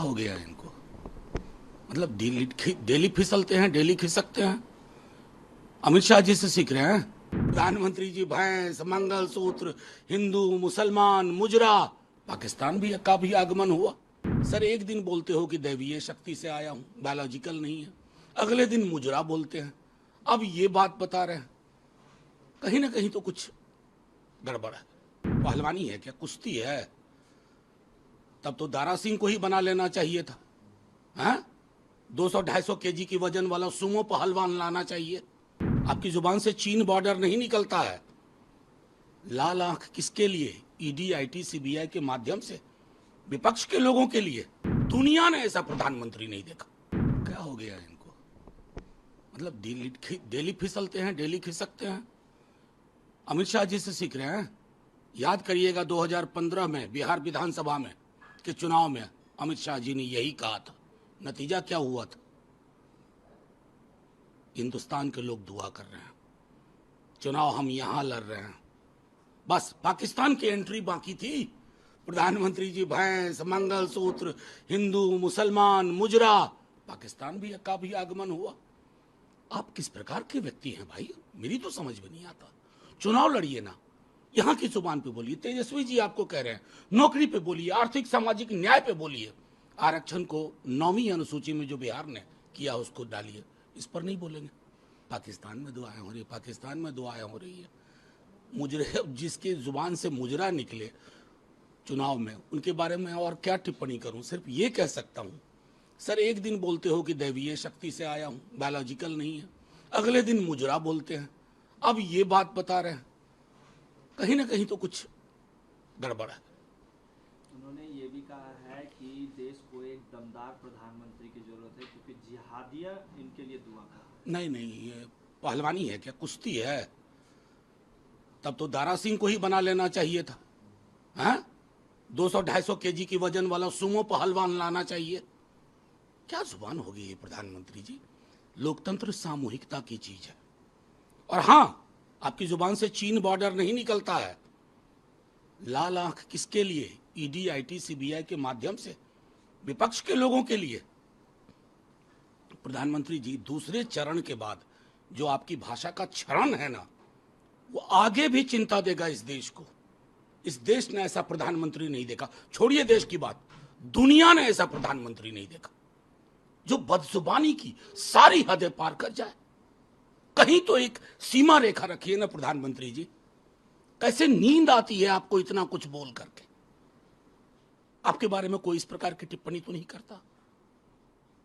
हो गया इनको? मतलब डेली फिसलते हैं, डेली खिसकते हैं। अमित शाह जी से सीख रहे हैं। प्रधानमंत्री जी भैंस, मंगलसूत्र, हिंदू, मुसलमान, मुजरा, पाकिस्तान भी का भी आगमन हुआ। सर एक दिन बोलते हो कि दैवीय शक्ति से आया हूं, बायोलॉजिकल नहीं है, अगले दिन मुजरा बोलते हैं, अब ये बात बता रहे हैं। कहीं ना कहीं तो कुछ गड़बड़ है। पहलवानी है क्या, कुश्ती है? तब तो दारा सिंह को ही बना लेना चाहिए था। हाँ, 200-250 केजी की वजन वाला सुमो पहलवान लाना चाहिए। आपकी जुबान से चीन बॉर्डर नहीं निकलता है। लाल आंख किसके लिए? ईडी, आईटी, सीबीआई के माध्यम से विपक्ष के लोगों के लिए। दुनिया ने ऐसा प्रधानमंत्री नहीं देखा। क्या हो गया इनको? मतलब डेली फिसलते हैं, डेली खिसकते हैं। अमित शाह जी से सीख रहे हैं। याद करिएगा 2015 में बिहार विधानसभा में के चुनाव में अमित शाह जी ने यही कहा था। नतीजा क्या हुआ था? हिंदुस्तान के लोग दुआ कर रहे हैं, चुनाव हम यहां लड़ रहे हैं। बस पाकिस्तान की एंट्री बाकी थी। प्रधानमंत्री जी भैंस, मंगलसूत्र, हिंदू, मुसलमान, मुजरा, पाकिस्तान भी का भी आगमन हुआ। आप किस प्रकार के व्यक्ति हैं भाई? मेरी तो समझ में नहीं आता। चुनाव लड़िए ना, यहां की जुबान पे बोलिए। तेजस्वी जी आपको कह रहे हैं नौकरी पे बोलिए, आर्थिक सामाजिक न्याय पे बोलिए। आरक्षण को 9वीं अनुसूची में जो बिहार ने किया उसको डालिए, इस पर नहीं बोलेंगे। पाकिस्तान में दुआएं हो रही है, पाकिस्तान में दुआएं हो रही है। मुजरे जिसकी जुबान से मुजरा निकले चुनाव में, उनके बारे में और क्या टिप्पणी करूं? सिर्फ ये कह सकता हूं, सर एक दिन बोलते हो कि दैवीय शक्ति से आया हूं, बायोलॉजिकल नहीं है, अगले दिन मुजरा बोलते हैं, अब ये बात बता रहे हैं। कहीं ना कहीं तो कुछ गड़बड़ है। उन्होंने ये भी कहा है कि देश को एक दमदार प्रधानमंत्री की जरूरत है क्योंकि जिहादिया इनके लिए दुआ कर रहे हैं। नहीं नहीं, ये पहलवानी है क्या, कुश्ती है? तब तो दारा सिंह को ही बना लेना चाहिए था। हाँ, 200-250 केजी की वजन वाला सुमो पहलवान लाना चाहिए। क्या जुबान होगी ये प्रधानमंत्री जी? लोकतंत्र सामूहिकता की चीज है। और हां, आपकी जुबान से चीन बॉर्डर नहीं निकलता है। लाल आंख किसके लिए? ईडी, आईटी, सीबीआई के माध्यम से विपक्ष के लोगों के लिए। प्रधानमंत्री जी दूसरे चरण के बाद जो आपकी भाषा का क्षरण है ना, वो आगे भी चिंता देगा इस देश को। इस देश ने ऐसा प्रधानमंत्री नहीं देखा। छोड़िए देश की बात, दुनिया ने ऐसा प्रधानमंत्री नहीं देखा जो बदजुबानी की सारी हदें पार कर जाए। कहीं तो एक सीमा रेखा रखिए ना प्रधानमंत्री जी। कैसे नींद आती है आपको इतना कुछ बोल करके? आपके बारे में कोई इस प्रकार की टिप्पणी तो नहीं करता?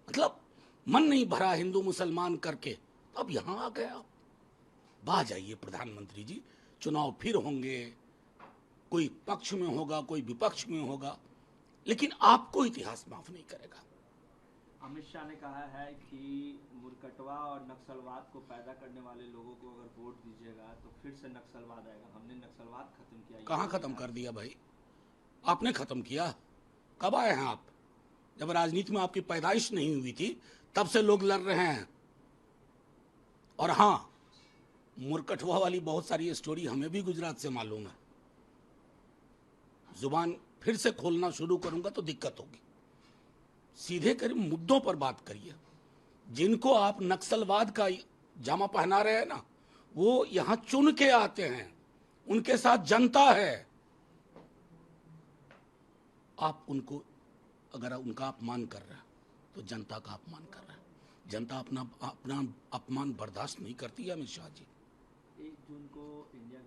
मतलब मन नहीं भरा हिंदू मुसलमान करके, अब यहां आ गए आप। बाह जाइए प्रधानमंत्री जी, चुनाव फिर होंगे, कोई पक्ष में होगा, कोई विपक्ष में होगा, लेकिन आपको इतिहास माफ नहीं करेगा। अमित शाह ने कहा है कि मुरकटवा और नक्सलवाद को पैदा करने वाले लोगों को अगर वोट दीजिएगा तो फिर से नक्सलवाद आएगा। हमने नक्सलवाद खत्म किया। कहां खत्म कर दिया भाई? आपने खत्म किया। कब आए हैं आप? जब राजनीति में आपकी पैदाइश नहीं हुई थी तब से लोग लड़ रहे हैं। और हां, मुरकटवा वाली बहुत सारी स्टोरी हमें भी गुजरात से मालूम है। जुबान फिर से खोलना शुरू करूंगा तो दिक्कत होगी। सीधे करीब मुद्दों पर बात करिए। जिनको आप नक्सलवाद का जामा पहना रहे हैं ना, वो यहां चुन के आते हैं, उनके साथ जनता है। आप उनको, अगर उनका अपमान कर रहे हैं तो जनता का अपमान कर रहे हैं। जनता अपना अपना अपमान बर्दाश्त नहीं करती है अमित शाह जी। 1 जून को इंडिया